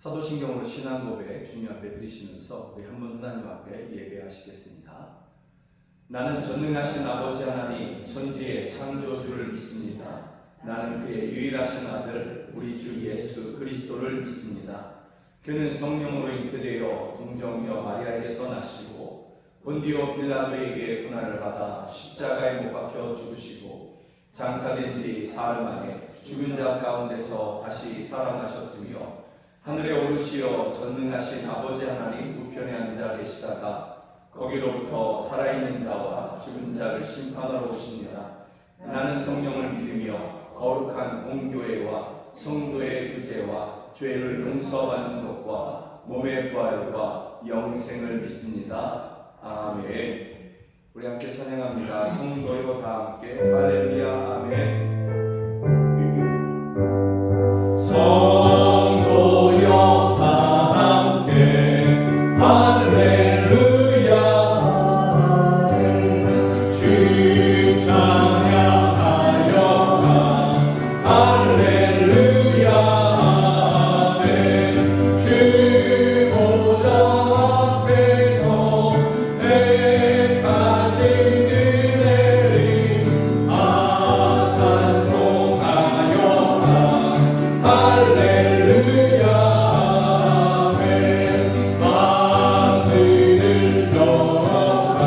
사도신경으로 신앙고백 주님 앞에 드리시면서 우리 한 분 하나님 앞에 예배하시겠습니다. 나는 전능하신 아버지 하나님 천지의 창조주를 믿습니다. 나는 그의 유일하신 아들 우리 주 예수 그리스도를 믿습니다. 그는 성령으로 잉태되어 동정녀 마리아에게서 나시고 본디오 빌라도에게 고난을 받아 십자가에 못 박혀 죽으시고 장사된 지 사흘 만에 죽은 자 가운데서 다시 살아나셨으며 하늘에 오르시어 전능하신 아버지 하나님 우편에 앉아 계시다가 거기로부터 살아있는 자와 죽은 자를 심판하러 오십니다. 나는 성령을 믿으며 거룩한 공교회와 성도의 교제와 죄를 용서받는 것과 몸의 부활과 영생을 믿습니다. 아멘. 우리 함께 찬양합니다. 성도요 다 함께 할렐루야 아멘. 성도여 다 함께 할렐루야 주 찬양하여라 할렐루야 아멘. 주 보좌 앞에서 택하신 은혜를 찬송하여라 할렐루야 아멘. 만들을 열어라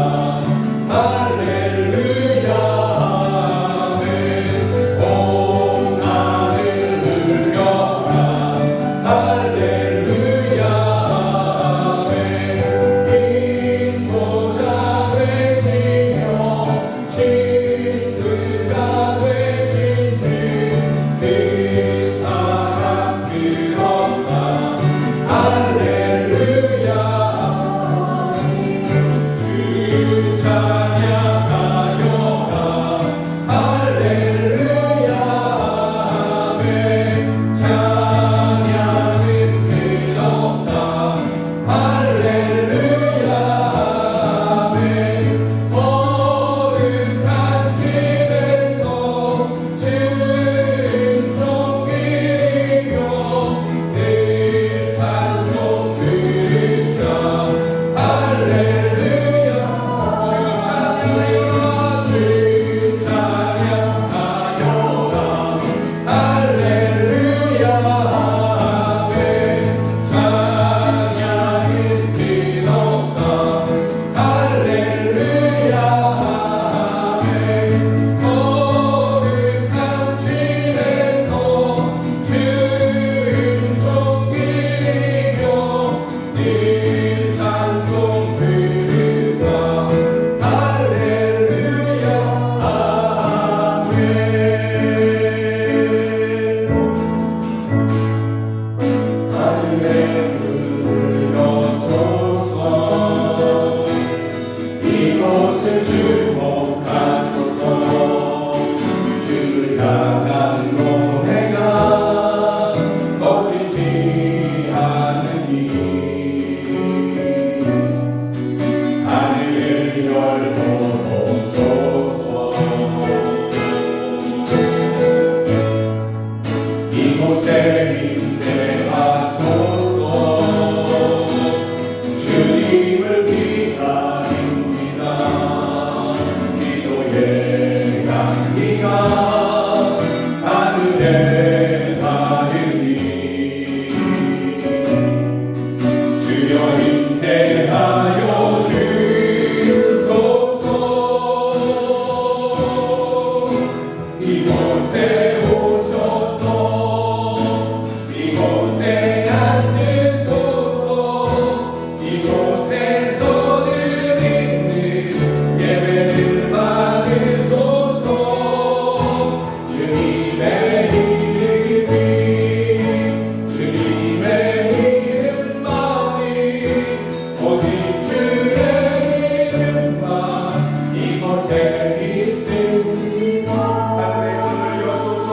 할렐루야 아멘. 온 하늘 눌려라 할렐루야 아멘. 인도자 되시며 친구가 되신 주그 사랑 그런가 할렐루야 주 찬양하여라 할렐루야 아멘. 찬양은 들었다 할렐루야 아멘. 거룩한 집에서 은총이며 늘 찬송 드리자 할렐루야 주 찬양하여라 주 찬양하여라 할렐루야 아멘. 찬양은 들었다 할렐루야 아멘. 거룩한 집에서 은총이며 늘 찬송 드리자 할렐루야 아멘. 하늘에 불러소서 이곳을 주목하소서 주를 향한 노래가 꺼지지 않으니 하늘을 열어놓으소서 이곳에 임재하소서 주님을 기다립니다. 기도의 향기가 하늘에 닿으니 주여 임재하여 주소서 이곳에 오셔서 이곳에 앉으소서 이곳에서 드리는 예배를 받으소서 주님의 이름이 주님의 이름만이 오직 주의 이름만 이곳에 있습니다. 하늘의 문을 여소서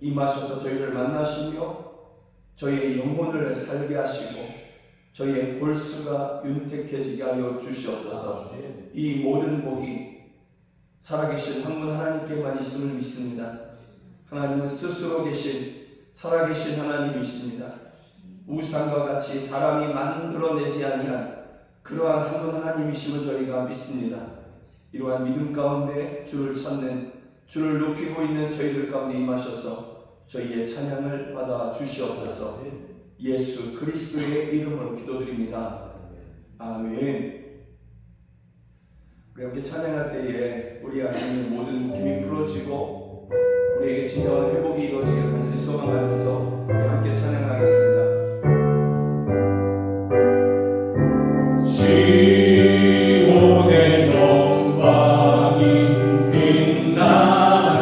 임하셔서 저희를 만나시며 저희의 영혼을 살게 하시고 저희의 골수가 윤택해지게 하여 주시옵소서. 이 모든 복이 살아계신 한 분 하나님께만 있음을 믿습니다. 하나님은 스스로 계신 살아계신 하나님이십니다. 우상과 같이 사람이 만들어내지 아니한 그러한 한 분 하나님이심을 저희가 믿습니다. 이러한 믿음 가운데 주를 찾는, 주를 높이고 있는 저희들 가운데 임하셔서 저희의 찬양을 받아 주시옵소서. 예수 그리스도의 이름으로 기도드립니다. 아멘. 우리 함께 찬양할 때에 우리 안에 있는 모든 묶임이 풀어지고 우리에게 진정한 회복이 이루어지기를 간절히 소망하면서 우리 함께 찬양하겠습니다. 시온의 영광이 빛나리라.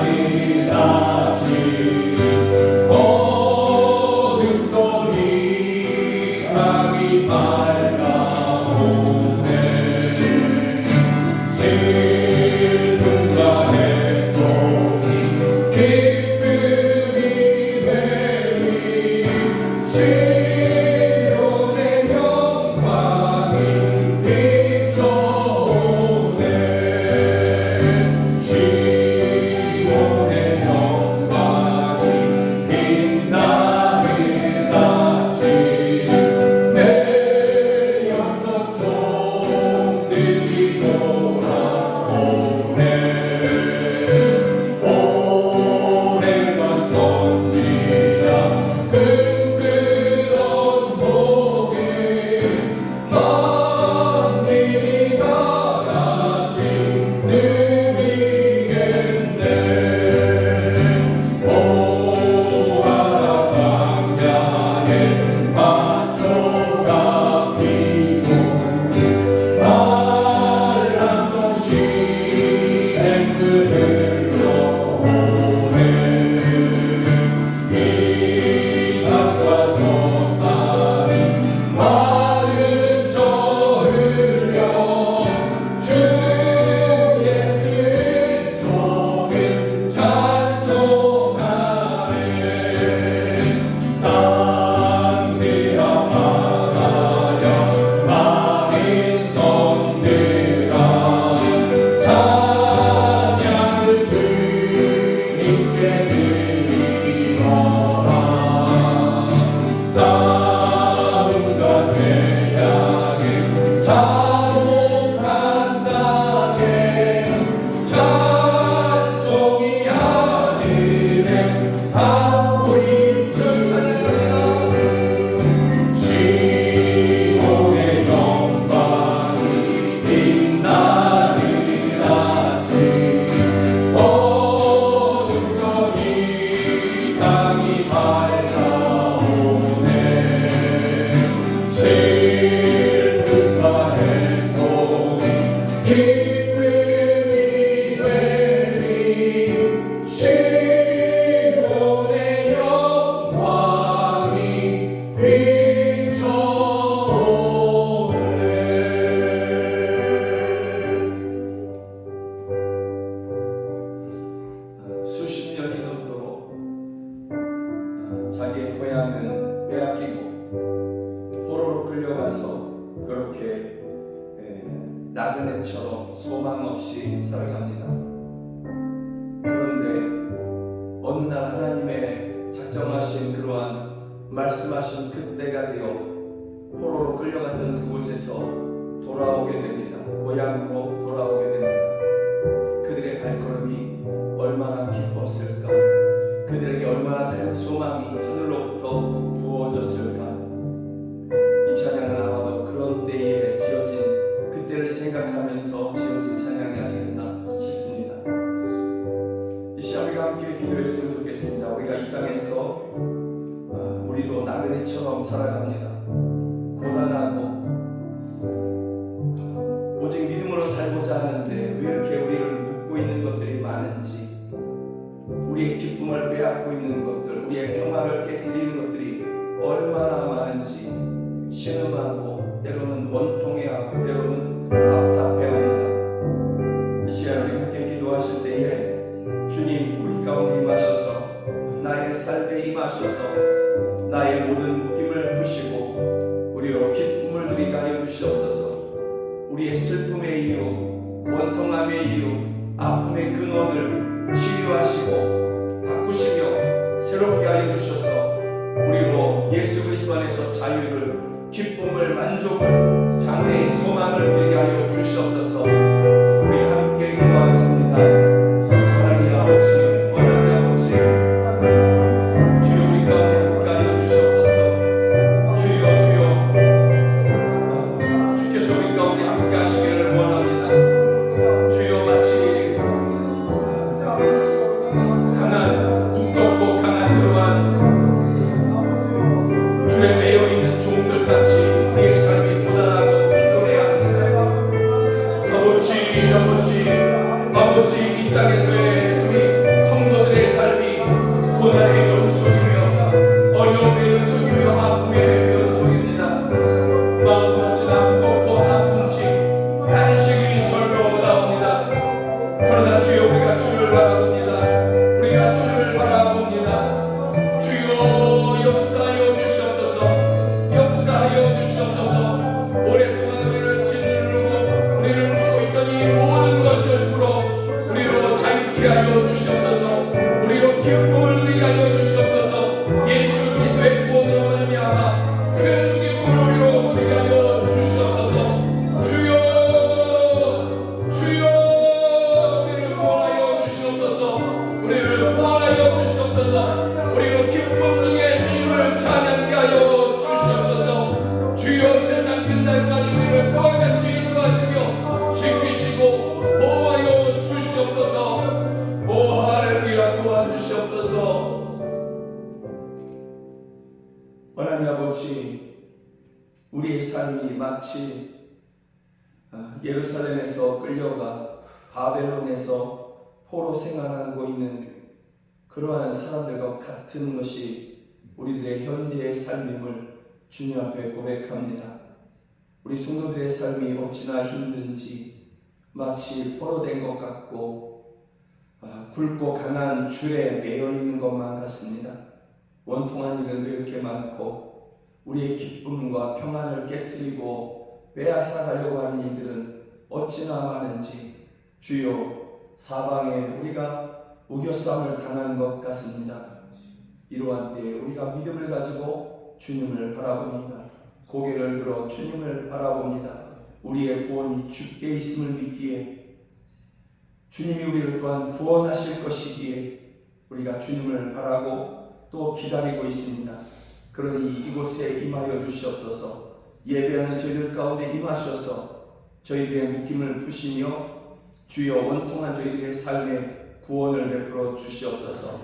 자기의 고향은 빼앗기고 포로로 끌려가서 그렇게 나그네처럼 소망 없이 살아갑니다. 그런데 어느 날 하나님의 작정하신 그러한 말씀하신 그때가 되어 포로로 끌려갔던 그곳에서 돌아오게 됩니다. 고향으로 돌아오게 됩니다. 그들의 발걸음이 얼마나 기뻤을까? 그들에게 얼마나 큰 소망이 하늘로부터 부어졌을까? 이 찬양은 아마도 그런 때에 지어진 그때를 생각하면서 지어진 찬양이 아니겠나 싶습니다. 이 시간 우리가 함께 기도했으면 좋겠습니다. 우리가 이 땅에서 우리도 나그네처럼 살아갑니다. 고단하고 오직 믿음으로 살고자 하는데 왜 이렇게 우리를 묶고 있는 것들이 많은지, 우리의 기쁨을 빼앗고 있는 것들, 우리의 평화를 깨뜨리는 것들이 얼마나 많은지 신음하고 때로는 원통해하고 때로는 답답해합니다. 이 시간 우리 함께 기도하실 때에 주님 우리 가운데 임하셔서 나의 삶에 임하셔서 나의 모든 묶임을 푸시고 우리로 기쁨을 누리게 하여 주시옵소서. 우리의 슬픔의 이유, 원통함의 이유, 아픔의 근원을 치유하시고 바꾸시며 새롭게 하여 주셔서 우리로 예수 그리스도 안에서 자유를, 기쁨을, 만족을, 장래의 소망을 누리게 하여 주시옵소서. 우리 함께 기도하겠습니다. 하나님 아버지, 하나님 아버지, 주여 우리 가운데 함께 하여 주시옵소서. 주여 주께서 우리 가운데 함께 하시기를 원합니다. 주여 마치 두껍고 강한 그러한 줄에 매여있는 종들같이 우리의 삶이 고단하고 피곤해야 합니다. 아버지 이 땅에서의 우리 성도들의 삶이 고난의 연속이며 어려움의 연속이며 아픔의 연속입니다. 마음으로 지나고 아픈지 간식이 절로 나옵니다. 그러나 주여 우리가 주를 바라봅니다. 우리가 주를 바라봅니다. 주여 역사하여 주시옵소서. 역사하여 주시옵소서. 오랫동안 우리를 짓누르고 우리를 묶고 있던 이 모든 것을 풀어 우리로 자유케 하여 주시옵소서. 우리로 기쁨을 누리게 하여 주시옵소서. 예수 그리스도의 구원으로 말미암아 큰 기쁨을 우리로 누리게 하여 주시옵소서. 주여 우리를 구원하여 주시옵소서. 우리를 구원하여 주시옵소서. 우리로 기쁨 중에 주님을 찬양케 하여 주시옵소서. 주여 세상 끝날까지 우리를 그와 같이 인도하시며 지키시고 보호하여 주시옵소서. 오 할렐루야, 도와주시옵소서. 하나님 아버지, 우리의 삶이 마치 예루살렘에서 끌려가 바벨론에서 포로 생활하고 있는 그러한 사람들과 같은 것이 우리들의 현재의 삶임을 주님 앞에 고백합니다. 우리 성도들의 삶이 어찌나 힘든지 마치 포로된 것 같고 굵고 강한 줄에 매여 있는 것만 같습니다. 원통한 일은 왜 이렇게 많고 우리의 기쁨과 평안을 깨뜨리고 빼앗아가려고 하는 일들은 어찌나 많은지 주여 사방에 우리가 우겨싸움을 당한 것 같습니다. 이러한 때에 우리가 믿음을 가지고 주님을 바라봅니다. 고개를 들어 주님을 바라봅니다. 우리의 구원이 주께 있음을 믿기에, 주님이 우리를 또한 구원하실 것이기에 우리가 주님을 바라고 또 기다리고 있습니다. 그러니 이곳에 임하여 주시옵소서. 예배하는 저희들 가운데 임하셔서 저희들의 묶임을 푸시며 주여 원통한 저희들의 삶에 구원을 베풀어 주시옵소서.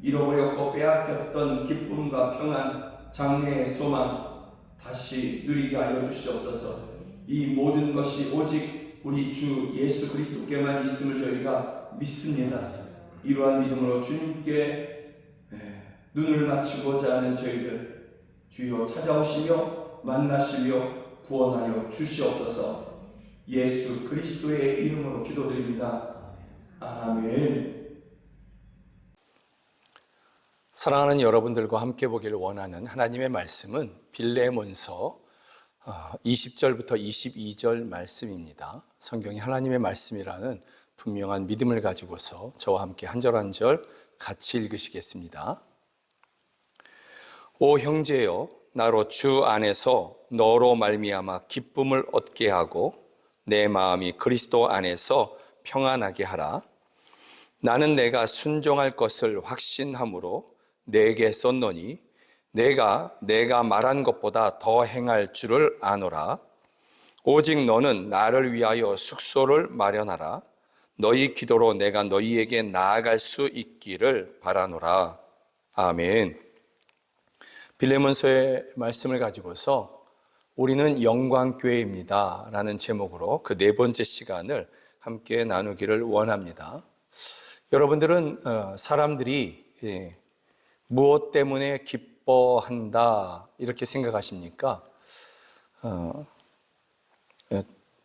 잃어버렸고 빼앗겼던 기쁨과 평안, 장래의 소망 다시 누리게 하여 주시옵소서. 이 모든 것이 오직 우리 주 예수 그리스도께만 있음을 저희가 믿습니다. 이러한 믿음으로 주님께 눈을 맞추고자 하는 저희들 주여 찾아오시며 만나시며 구원하여 주시옵소서. 예수 그리스도의 이름으로 기도드립니다. 아멘. 사랑하는 여러분들과 함께 보기를 원하는 하나님의 말씀은 빌레몬서 20절부터 22절 말씀입니다. 성경이 하나님의 말씀이라는 분명한 믿음을 가지고서 저와 함께 한 절 한 절 같이 읽으시겠습니다. 오 형제여, 나로 주 안에서 너로 말미암아 기쁨을 얻게 하고 내 마음이 그리스도 안에서 평안하게 하라. 나는 내가 순종할 것을 확신함으로 내게 썼노니 내가 말한 것보다 더 행할 줄을 아노라. 오직 너는 나를 위하여 숙소를 마련하라. 너희 기도로 내가 너희에게 나아갈 수 있기를 바라노라. 아멘. 빌레몬서의 말씀을 가지고서 우리는 영광교회입니다 라는 제목으로 그 네 번째 시간을 함께 나누기를 원합니다. 여러분들은 사람들이 무엇 때문에 기뻐한다 이렇게 생각하십니까?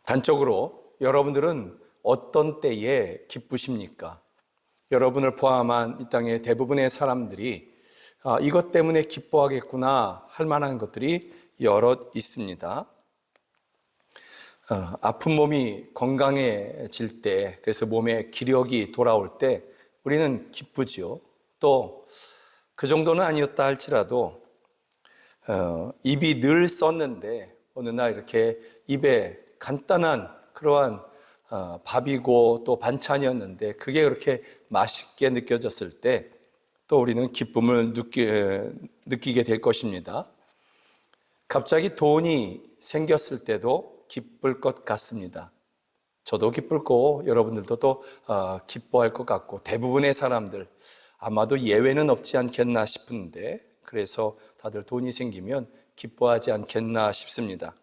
단적으로 여러분들은 어떤 때에 기쁘십니까? 여러분을 포함한 이 땅의 대부분의 사람들이 이것 때문에 기뻐하겠구나 할 만한 것들이 여럿 있습니다. 아픈 몸이 건강해질 때, 그래서 몸에 기력이 돌아올 때 우리는 기쁘지요. 또 그 정도는 아니었다 할지라도 입이 늘 썼는데 어느 날 이렇게 입에 간단한 그러한 밥이고 또 반찬이었는데 그게 그렇게 맛있게 느껴졌을 때 또 우리는 기쁨을 느끼게 될 것입니다. 갑자기 돈이 생겼을 때도 기쁠 것 같습니다. 저도 기쁠 거고 여러분들도 또 기뻐할 것 같고 대부분의 사람들 아마도 예외는 없지 않겠나 싶은데 그래서 다들 돈이 생기면 기뻐하지 않겠나 싶습니다.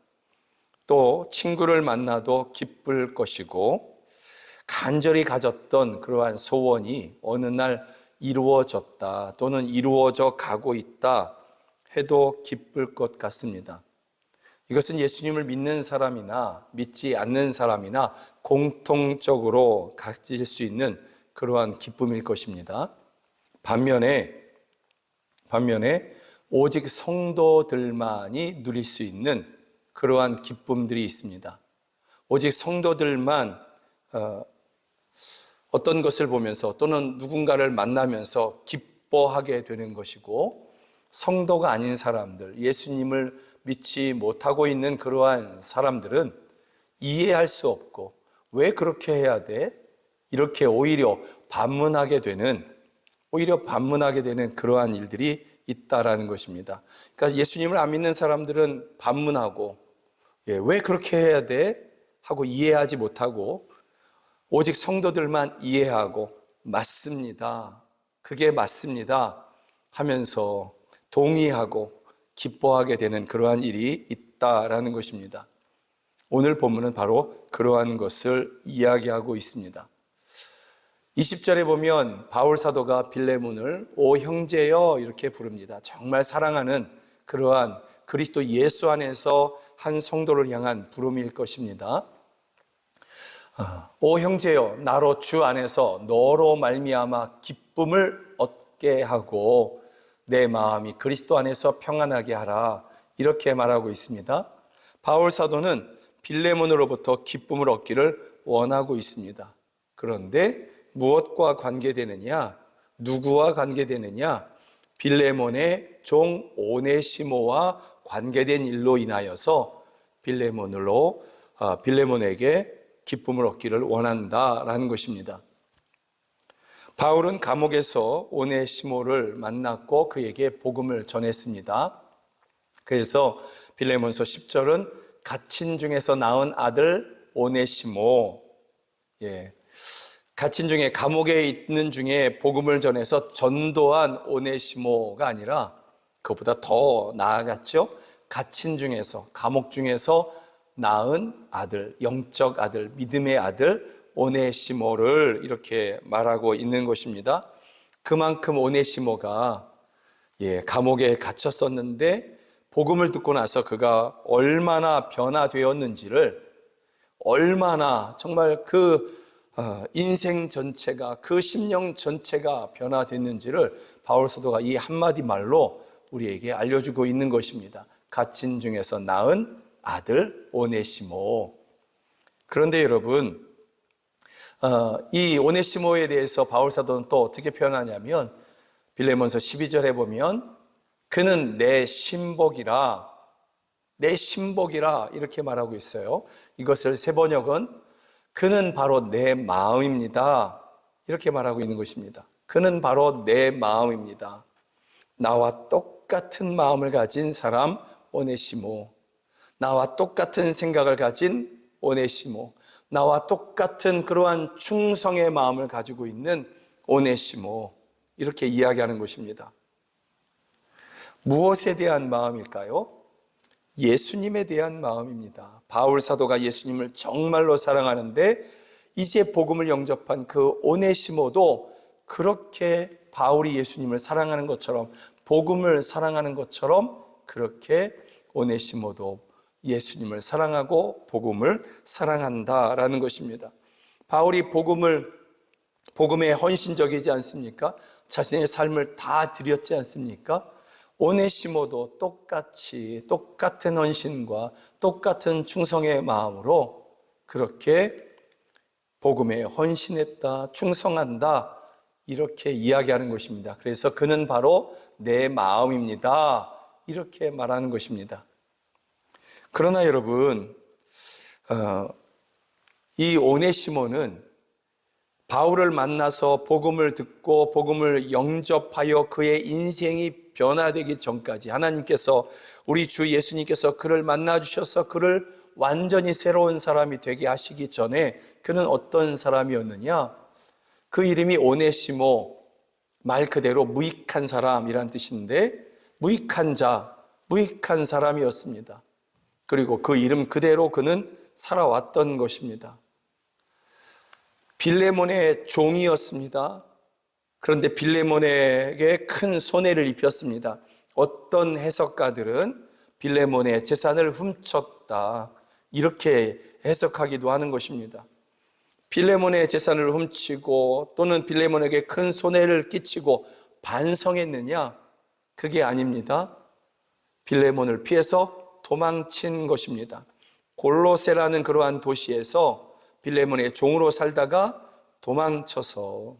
또 친구를 만나도 기쁠 것이고 간절히 가졌던 그러한 소원이 어느 날 이루어졌다 또는 이루어져 가고 있다 해도 기쁠 것 같습니다. 이것은 예수님을 믿는 사람이나 믿지 않는 사람이나 공통적으로 가질 수 있는 그러한 기쁨일 것입니다. 반면에 오직 성도들만이 누릴 수 있는 그러한 기쁨들이 있습니다. 오직 성도들만 어떤 것을 보면서 또는 누군가를 만나면서 기뻐하게 되는 것이고 성도가 아닌 사람들, 예수님을 믿지 못하고 있는 그러한 사람들은 이해할 수 없고 왜 그렇게 해야 돼? 이렇게 오히려 반문하게 되는 그러한 일들이 있다라는 것입니다. 그러니까 예수님을 안 믿는 사람들은 반문하고 왜 그렇게 해야 돼? 하고 이해하지 못하고 오직 성도들만 이해하고 맞습니다. 그게 맞습니다 하면서 동의하고 기뻐하게 되는 그러한 일이 있다라는 것입니다. 오늘 본문은 바로 그러한 것을 이야기하고 있습니다. 20절에 보면 바울 사도가 빌레몬을 오 형제여 이렇게 부릅니다. 정말 사랑하는 그러한 그리스도 예수 안에서 한 성도를 향한 부름일 것입니다. 오 형제여, 나로 주 안에서 너로 말미암아 기쁨을 얻게 하고 내 마음이 그리스도 안에서 평안하게 하라 이렇게 말하고 있습니다. 바울 사도는 빌레몬으로부터 기쁨을 얻기를 원하고 있습니다. 그런데 무엇과 관계되느냐? 누구와 관계되느냐? 빌레몬의 종 오네시모와 관계된 일로 인하여서 빌레몬에게 기쁨을 얻기를 원한다라는 것입니다. 바울은 감옥에서 오네시모를 만났고 그에게 복음을 전했습니다. 그래서 빌레몬서 10절은 갇힌 중에서 낳은 아들 오네시모, 갇힌 중에 감옥에 있는 중에 복음을 전해서 전도한 오네시모가 아니라 그것보다 더 나아갔죠. 갇힌 중에서, 감옥 중에서 낳은 아들, 영적 아들, 믿음의 아들 오네시모를 이렇게 말하고 있는 것입니다. 그만큼 오네시모가 감옥에 갇혔었는데 복음을 듣고 나서 그가 얼마나 변화되었는지를, 얼마나 정말 그 인생 전체가, 그 심령 전체가 변화됐는지를 바울 사도가 이 한마디 말로 우리에게 알려주고 있는 것입니다. 갇힌 중에서 낳은 아들 오네시모. 그런데 여러분, 이 오네시모에 대해서 바울 사도는 또 어떻게 표현하냐면 빌레몬서 12절에 보면 그는 내 신복이라 이렇게 말하고 있어요. 이것을 세번역은 그는 바로 내 마음입니다 이렇게 말하고 있는 것입니다. 그는 바로 내 마음입니다. 나와 똑같은 마음을 가진 사람 오네시모, 나와 똑같은 생각을 가진 오네시모, 나와 똑같은 그러한 충성의 마음을 가지고 있는 오네시모, 이렇게 이야기하는 것입니다. 무엇에 대한 마음일까요? 예수님에 대한 마음입니다. 바울 사도가 예수님을 정말로 사랑하는데 이제 복음을 영접한 그 오네시모도 그렇게 바울이 예수님을 사랑하는 것처럼, 복음을 사랑하는 것처럼 그렇게 오네시모도 예수님을 사랑하고 복음을 사랑한다라는 것입니다. 바울이 복음에 헌신적이지 않습니까? 자신의 삶을 다 드렸지 않습니까? 오네시모도 똑같은 헌신과 똑같은 충성의 마음으로 그렇게 복음에 헌신했다, 충성한다, 이렇게 이야기하는 것입니다. 그래서 그는 바로 내 마음입니다, 이렇게 말하는 것입니다. 그러나 여러분, 이 오네시모는 바울을 만나서 복음을 듣고 복음을 영접하여 그의 인생이 변화되기 전까지 하나님께서, 우리 주 예수님께서 그를 만나주셔서 그를 완전히 새로운 사람이 되게 하시기 전에 그는 어떤 사람이었느냐? 그 이름이 오네시모, 말 그대로 무익한 사람이란 뜻인데 무익한 자, 무익한 사람이었습니다. 그리고 그 이름 그대로 그는 살아왔던 것입니다. 빌레몬의 종이었습니다. 그런데 빌레몬에게 큰 손해를 입혔습니다. 어떤 해석가들은 빌레몬의 재산을 훔쳤다, 이렇게 해석하기도 하는 것입니다. 빌레몬의 재산을 훔치고 또는 빌레몬에게 큰 손해를 끼치고 반성했느냐? 그게 아닙니다. 빌레몬을 피해서 도망친 것입니다. 골로새라는 그러한 도시에서 빌레몬의 종으로 살다가 도망쳐서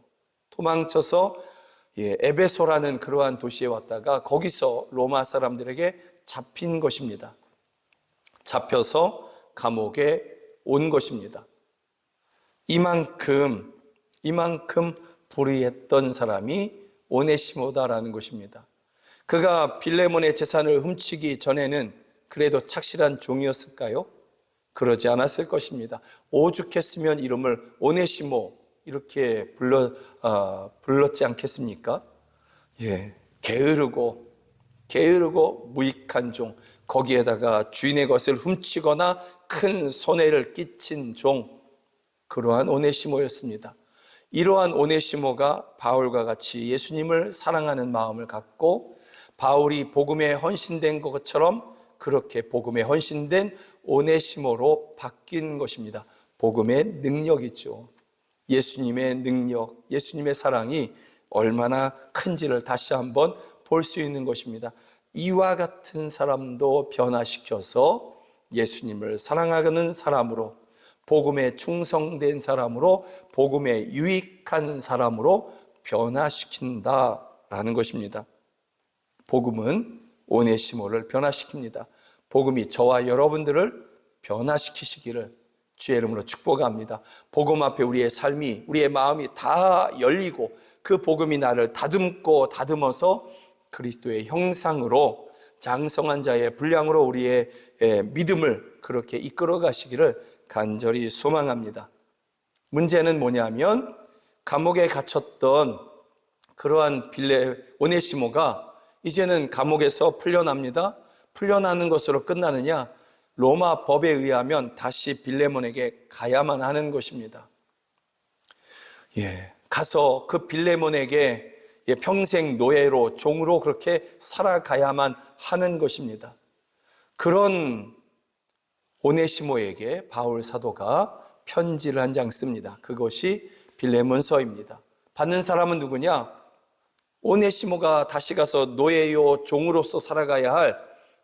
에베소라는 그러한 도시에 왔다가 거기서 로마 사람들에게 잡힌 것입니다. 잡혀서 감옥에 온 것입니다. 이만큼 불의했던 사람이 오네시모다라는 것입니다. 그가 빌레몬의 재산을 훔치기 전에는 그래도 착실한 종이었을까요? 그러지 않았을 것입니다. 오죽했으면 이름을 오네시모 이렇게 불렀지 않겠습니까? 게으르고 무익한 종, 거기에다가 주인의 것을 훔치거나 큰 손해를 끼친 종, 그러한 오네시모였습니다. 이러한 오네시모가 바울과 같이 예수님을 사랑하는 마음을 갖고 바울이 복음에 헌신된 것처럼 그렇게 복음에 헌신된 오네시모로 바뀐 것입니다. 복음의 능력이죠. 예수님의 능력, 예수님의 사랑이 얼마나 큰지를 다시 한번 볼 수 있는 것입니다. 이와 같은 사람도 변화시켜서 예수님을 사랑하는 사람으로, 복음에 충성된 사람으로, 복음에 유익한 사람으로 변화시킨다라는 것입니다. 복음은 오네시모를 변화시킵니다. 복음이 저와 여러분들을 변화시키시기를 주의 이름으로 축복합니다. 복음 앞에 우리의 삶이, 우리의 마음이 다 열리고 그 복음이 나를 다듬고 다듬어서 그리스도의 형상으로, 장성한 자의 분량으로 우리의 믿음을 그렇게 이끌어 가시기를 간절히 소망합니다. 문제는 뭐냐면 감옥에 갇혔던 그러한 오네시모가 이제는 감옥에서 풀려납니다. 풀려나는 것으로 끝나느냐? 로마 법에 의하면 다시 빌레몬에게 가야만 하는 것입니다. 가서 그 빌레몬에게 평생 노예로, 종으로 그렇게 살아가야만 하는 것입니다. 그런 오네시모에게 바울 사도가 편지를 한 장 씁니다. 그것이 빌레몬서입니다. 받는 사람은 누구냐? 오네시모가 다시 가서 노예요, 종으로서 살아가야 할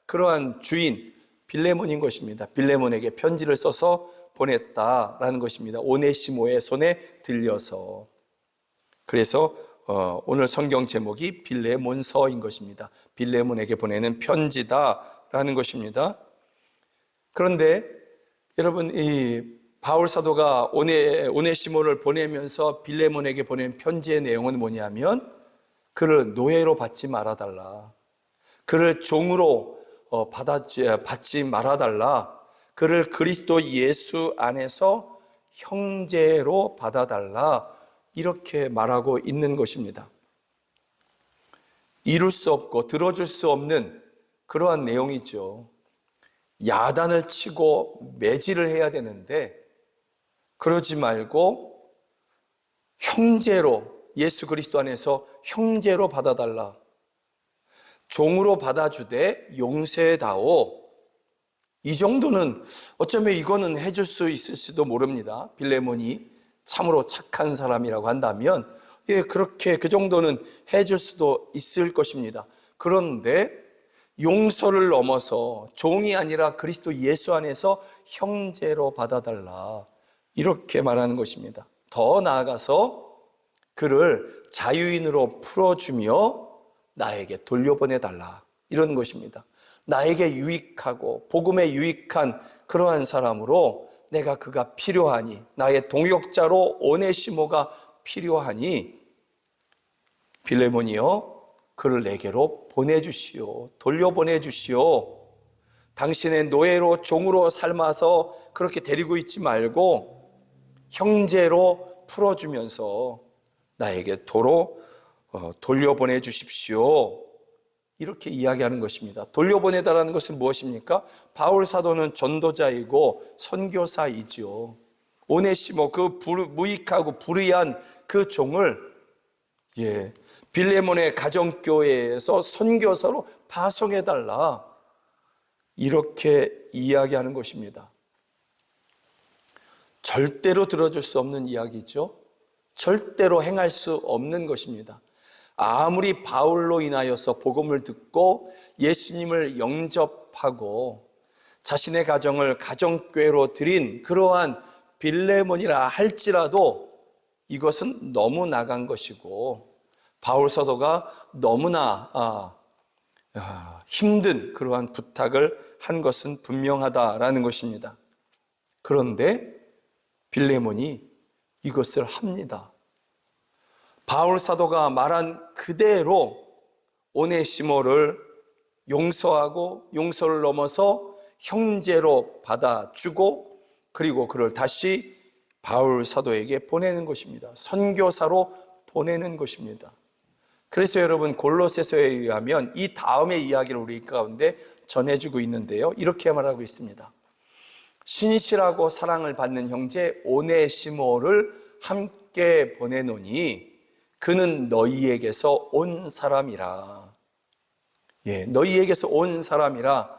그러한 주인 빌레몬인 것입니다. 빌레몬에게 편지를 써서 보냈다라는 것입니다. 오네시모의 손에 들려서. 그래서 오늘 성경 제목이 빌레몬서인 것입니다. 빌레몬에게 보내는 편지다라는 것입니다. 그런데 여러분, 이 바울 사도가 오네시모를 보내면서 빌레몬에게 보낸 편지의 내용은 뭐냐면 그를 노예로 받지 말아달라, 그를 종으로 받지 말아달라, 그를 그리스도 예수 안에서 형제로 받아달라, 이렇게 말하고 있는 것입니다. 이룰 수 없고 들어줄 수 없는 그러한 내용이죠. 야단을 치고 매질을 해야 되는데 그러지 말고 형제로, 예수 그리스도 안에서 형제로 받아달라, 종으로 받아주되 용서해다오. 이 정도는 어쩌면 이거는 해줄 수 있을지도 모릅니다. 빌레몬이 참으로 착한 사람이라고 한다면 그렇게 그 정도는 해줄 수도 있을 것입니다. 그런데 용서를 넘어서 종이 아니라 그리스도 예수 안에서 형제로 받아달라, 이렇게 말하는 것입니다. 더 나아가서 그를 자유인으로 풀어주며 나에게 돌려보내달라, 이런 것입니다. 나에게 유익하고 복음에 유익한 그러한 사람으로 내가 그가 필요하니, 나의 동역자로 오네시모가 필요하니 빌레몬이여 그를 내게로 보내주시오, 돌려보내주시오. 당신의 노예로, 종으로 삶아서 그렇게 데리고 있지 말고 형제로 풀어주면서 나에게 도로 돌려보내 주십시오, 이렇게 이야기하는 것입니다. 돌려보내다라는 것은 무엇입니까? 바울 사도는 전도자이고 선교사이지요. 오네시모, 그 무익하고 불의한 그 종을 빌레몬의 가정교회에서 선교사로 파송해달라, 이렇게 이야기하는 것입니다. 절대로 들어줄 수 없는 이야기죠. 절대로 행할 수 없는 것입니다. 아무리 바울로 인하여서 복음을 듣고 예수님을 영접하고 자신의 가정을 가정교회로 드린 그러한 빌레몬이라 할지라도 이것은 너무 나간 것이고 바울 사도가 너무나 힘든 그러한 부탁을 한 것은 분명하다라는 것입니다. 그런데 빌레몬이 이것을 합니다. 바울 사도가 말한 그대로 오네시모를 용서하고 용서를 넘어서 형제로 받아주고 그리고 그를 다시 바울 사도에게 보내는 것입니다. 선교사로 보내는 것입니다. 그래서 여러분, 골로새서에 의하면 이 다음의 이야기를 우리 가운데 전해주고 있는데요, 이렇게 말하고 있습니다. 신실하고 사랑을 받는 형제 오네시모를 함께 보내노니 그는 너희에게서 온 사람이라. 너희에게서 온 사람이라.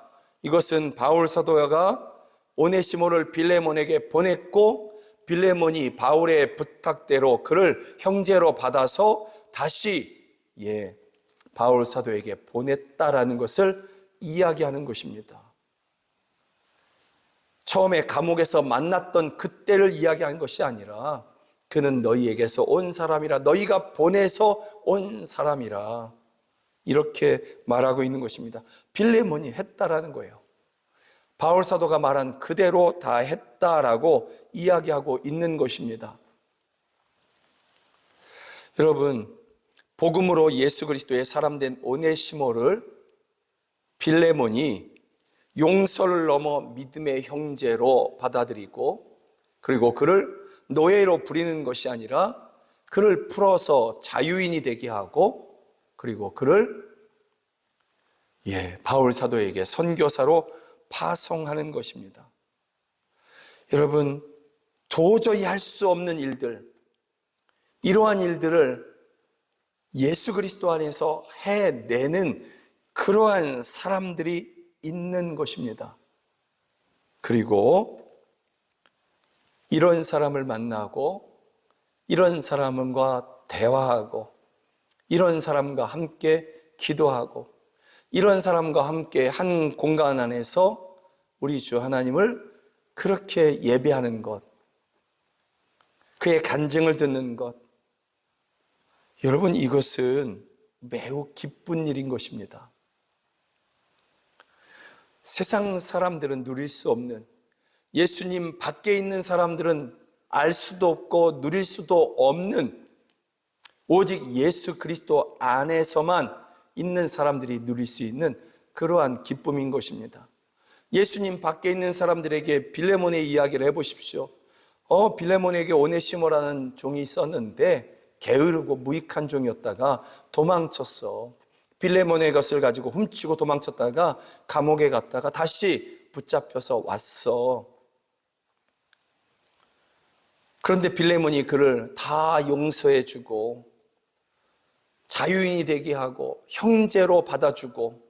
이것은 바울 사도가 오네시모를 빌레몬에게 보냈고 빌레몬이 바울의 부탁대로 그를 형제로 받아서 다시 바울 사도에게 보냈다라는 것을 이야기하는 것입니다. 처음에 감옥에서 만났던 그때를 이야기한 것이 아니라 그는 너희에게서 온 사람이라, 너희가 보내서 온 사람이라, 이렇게 말하고 있는 것입니다. 빌레몬이 했다라는 거예요. 바울 사도가 말한 그대로 다 했다라고 이야기하고 있는 것입니다. 여러분, 복음으로 예수 그리스도의 사람 된 오네시모를 빌레몬이 용서를 넘어 믿음의 형제로 받아들이고, 그리고 그를 노예로 부리는 것이 아니라 그를 풀어서 자유인이 되게 하고, 그리고 그를 바울 사도에게 선교사로 파송하는 것입니다. 여러분, 도저히 할 수 없는 일들, 이러한 일들을 예수 그리스도 안에서 해내는 그러한 사람들이 있는 것입니다. 그리고 이런 사람을 만나고, 이런 사람과 대화하고, 이런 사람과 함께 기도하고, 이런 사람과 함께 한 공간 안에서 우리 주 하나님을 그렇게 예배하는 것, 그의 간증을 듣는 것, 여러분, 이것은 매우 기쁜 일인 것입니다. 세상 사람들은 누릴 수 없는, 예수님 밖에 있는 사람들은 알 수도 없고 누릴 수도 없는, 오직 예수 그리스도 안에서만 있는 사람들이 누릴 수 있는 그러한 기쁨인 것입니다. 예수님 밖에 있는 사람들에게 빌레몬의 이야기를 해보십시오. 빌레몬에게 오네시모라는 종이 있었는데 게으르고 무익한 종이었다가 도망쳤어. 빌레몬의 것을 가지고 훔치고 도망쳤다가 감옥에 갔다가 다시 붙잡혀서 왔어. 그런데 빌레몬이 그를 다 용서해주고 자유인이 되게 하고 형제로 받아주고,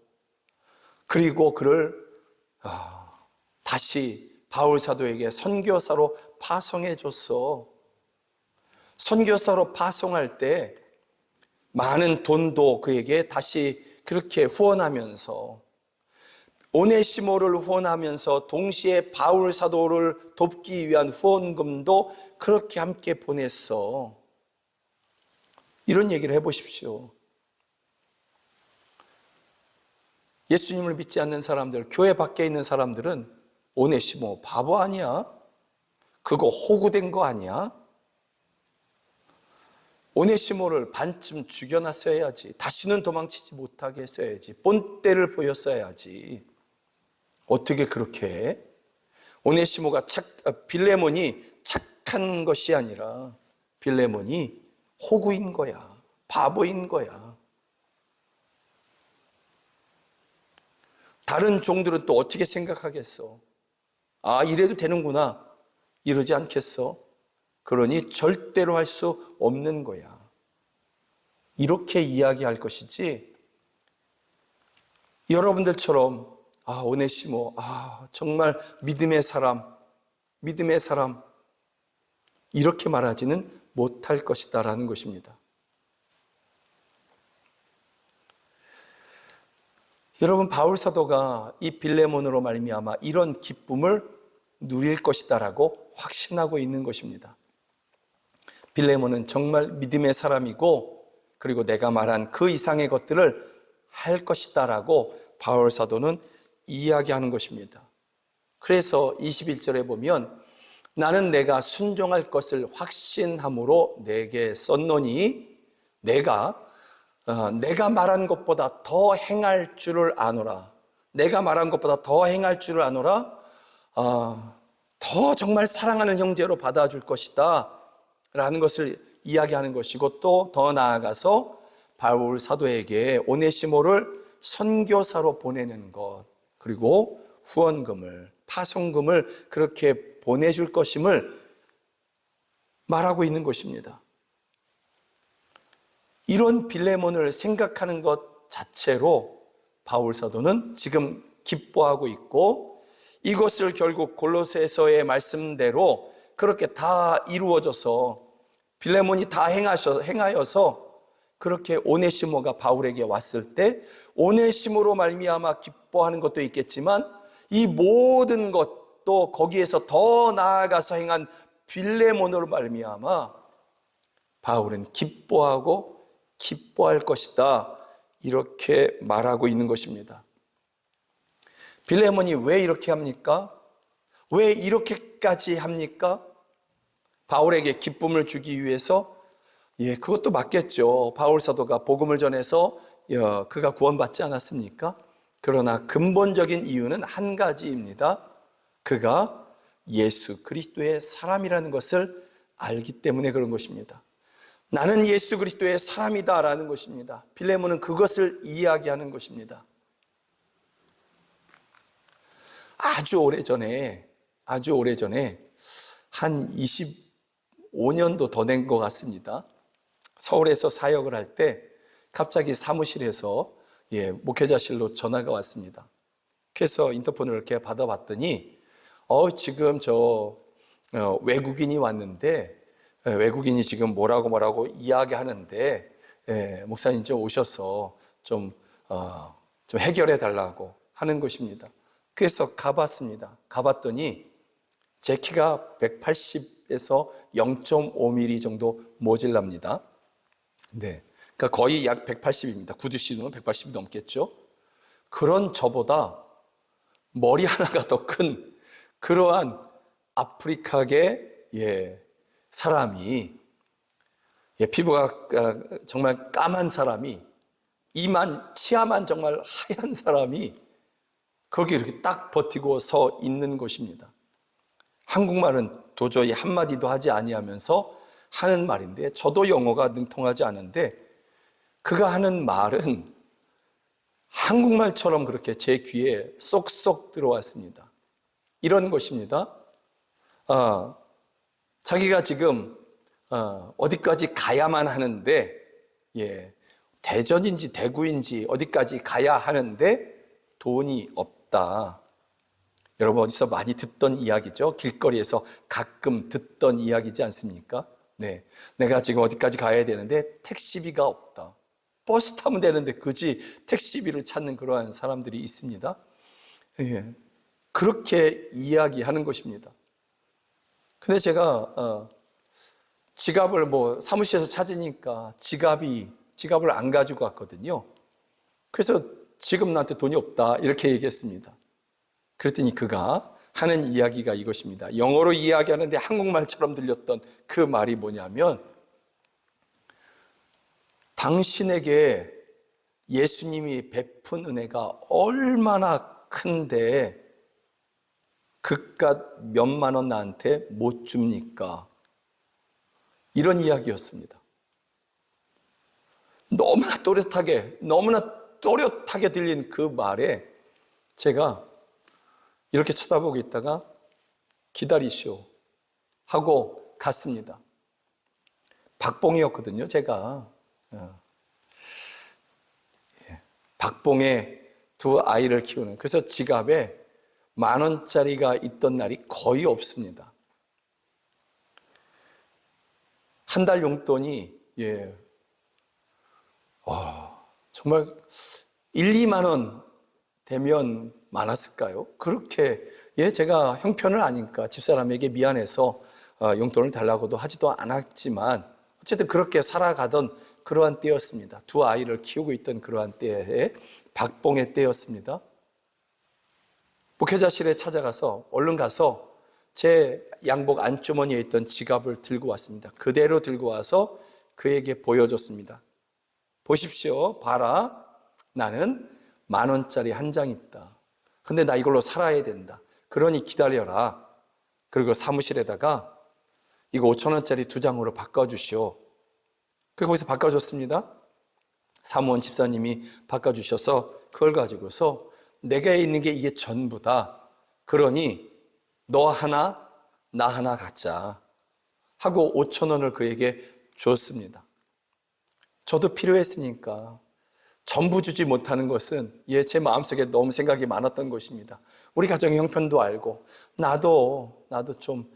그리고 그를 다시 바울 사도에게 선교사로 파송해줬어. 선교사로 파송할 때 많은 돈도 그에게 다시 그렇게 후원하면서, 오네시모를 후원하면서 동시에 바울 사도를 돕기 위한 후원금도 그렇게 함께 보냈어. 이런 얘기를 해보십시오. 예수님을 믿지 않는 사람들, 교회 밖에 있는 사람들은 오네시모 바보 아니야? 그거 호구된 거 아니야? 오네시모를 반쯤 죽여놨어야지. 다시는 도망치지 못하게 했어야지. 본때를 보였어야지. 어떻게 그렇게 해? 오네시모가 빌레몬이 착한 것이 아니라 빌레몬이 호구인 거야. 바보인 거야. 다른 종들은 또 어떻게 생각하겠어? 이래도 되는구나, 이러지 않겠어? 그러니 절대로 할 수 없는 거야. 이렇게 이야기할 것이지, 여러분들처럼 오네시모, 정말 믿음의 사람 이렇게 말하지는 못할 것이다라는 것입니다. 여러분, 바울 사도가 이 빌레몬으로 말미암아 이런 기쁨을 누릴 것이다라고 확신하고 있는 것입니다. 빌레몬은 정말 믿음의 사람이고, 그리고 내가 말한 그 이상의 것들을 할 것이다라고 바울 사도는 이야기하는 것입니다. 그래서 21절에 보면 나는 내가 순종할 것을 확신함으로 내게 썼노니 내가 말한 것보다 더 행할 줄을 아노라. 내가 말한 것보다 더 행할 줄을 아노라. 더 정말 사랑하는 형제로 받아줄 것이다 라는 것을 이야기하는 것이고, 또 더 나아가서 바울 사도에게 오네시모를 선교사로 보내는 것, 그리고 후원금을, 파송금을 그렇게 보내줄 것임을 말하고 있는 것입니다. 이런 빌레몬을 생각하는 것 자체로 바울 사도는 지금 기뻐하고 있고, 이것을 결국 골로새서의 말씀대로 그렇게 다 이루어져서 빌레몬이 다 행하여서 그렇게 오네시모가 바울에게 왔을 때 오네시모로 말미암아 기뻐하는 것도 있겠지만, 이 모든 것, 또 거기에서 더 나아가서 행한 빌레몬으로 말미암아 바울은 기뻐하고 기뻐할 것이다, 이렇게 말하고 있는 것입니다. 빌레몬이 왜 이렇게 합니까? 왜 이렇게까지 합니까? 바울에게 기쁨을 주기 위해서? 그것도 맞겠죠. 바울 사도가 복음을 전해서 그가 구원받지 않았습니까? 그러나 근본적인 이유는 한 가지입니다. 그가 예수 그리스도의 사람이라는 것을 알기 때문에 그런 것입니다. 나는 예수 그리스도의 사람이다라는 것입니다. 빌레몬은 그것을 이야기하는 것입니다. 아주 오래전에 한 25년도 더 된 것 같습니다. 서울에서 사역을 할 때 갑자기 사무실에서 목회자실로 전화가 왔습니다. 그래서 인터폰을 이렇게 받아봤더니 지금 외국인이 왔는데 외국인이 지금 뭐라고 이야기하는데 목사님 좀 오셔서 좀 해결해 달라고 하는 것입니다. 그래서 가봤습니다. 가봤더니 제 키가 180에서 0.5mm 정도 모질랍니다. 그러니까 거의 약 180입니다. 구두 신으면 180이 넘겠죠. 그런 저보다 머리 하나가 더 큰 그러한 아프리카계 사람이, 피부가 정말 까만 사람이, 치아만 정말 하얀 사람이 거기 이렇게 딱 버티고 서 있는 것입니다. 한국말은 도저히 한마디도 하지 아니하면서 하는 말인데, 저도 영어가 능통하지 않은데 그가 하는 말은 한국말처럼 그렇게 제 귀에 쏙쏙 들어왔습니다. 이런 것입니다. 자기가 지금 어디까지 가야만 하는데, 대전인지 대구인지 어디까지 가야 하는데 돈이 없다. 여러분 어디서 많이 듣던 이야기죠. 길거리에서 가끔 듣던 이야기지 않습니까? 내가 지금 어디까지 가야 되는데 택시비가 없다. 버스 타면 되는데 굳이 택시비를 찾는 그러한 사람들이 있습니다. 그렇게 이야기하는 것입니다. 근데 제가 지갑을 사무실에서 찾으니까 지갑을 안 가지고 왔거든요. 그래서 지금 나한테 돈이 없다 이렇게 얘기했습니다. 그랬더니 그가 하는 이야기가 이것입니다. 영어로 이야기하는데 한국말처럼 들렸던 그 말이 뭐냐면, 당신에게 예수님이 베푼 은혜가 얼마나 큰데 그깟 몇만 원 나한테 못 줍니까? 이런 이야기였습니다. 너무나 또렷하게 들린 그 말에 제가 이렇게 쳐다보고 있다가 기다리시오 하고 갔습니다. 박봉이었거든요, 제가. 박봉에 두 아이를 키우는. 그래서 지갑에 10,000원짜리가 있던 날이 거의 없습니다. 한 달 용돈이 정말 1, 2만 원 되면 많았을까요? 그렇게 제가 형편을 아니까 집사람에게 미안해서 용돈을 달라고도 하지도 않았지만 어쨌든 그렇게 살아가던 그러한 때였습니다. 두 아이를 키우고 있던 그러한 때에 박봉의 때였습니다. 목회자실에 찾아가서 얼른 가서 제 양복 안주머니에 있던 지갑을 들고 왔습니다. 그대로 들고 와서 그에게 보여줬습니다. 보십시오. 봐라. 나는 10,000원짜리 한 장 있다. 근데 나 이걸로 살아야 된다. 그러니 기다려라. 그리고 사무실에다가 이거 5,000원짜리 2장으로 바꿔주시오. 그리고 거기서 바꿔줬습니다. 사무원 집사님이 바꿔주셔서 그걸 가지고서 내게 있는 게 이게 전부다. 그러니 너 하나 나 하나 갖자 하고 5,000원을 그에게 줬습니다. 저도 필요했으니까 전부 주지 못하는 것은 제 마음속에 너무 생각이 많았던 것입니다. 우리 가정의 형편도 알고 나도 좀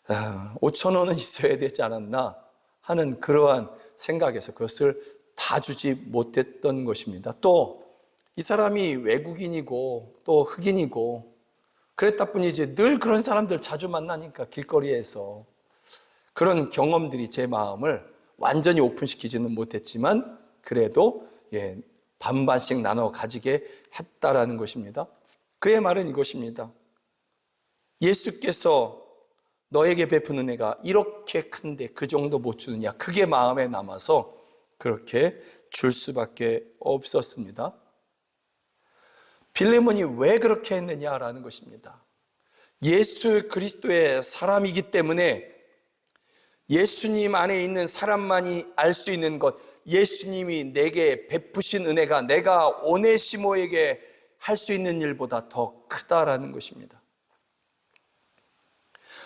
5,000원은 있어야 되지 않았나 하는 그러한 생각에서 그것을 다 주지 못했던 것입니다. 또 이 사람이 외국인이고 또 흑인이고 그랬다 뿐이지 늘 그런 사람들 자주 만나니까 길거리에서 그런 경험들이 제 마음을 완전히 오픈시키지는 못했지만 그래도 반반씩 나눠 가지게 했다라는 것입니다. 그의 말은 이것입니다. 예수께서 너에게 베푼 은혜가 이렇게 큰데 그 정도 못 주느냐. 그게 마음에 남아서 그렇게 줄 수밖에 없었습니다. 빌레몬이 왜 그렇게 했느냐라는 것입니다. 예수 그리스도의 사람이기 때문에 예수님 안에 있는 사람만이 알 수 있는 것, 예수님이 내게 베푸신 은혜가 내가 오네시모에게 할 수 있는 일보다 더 크다라는 것입니다.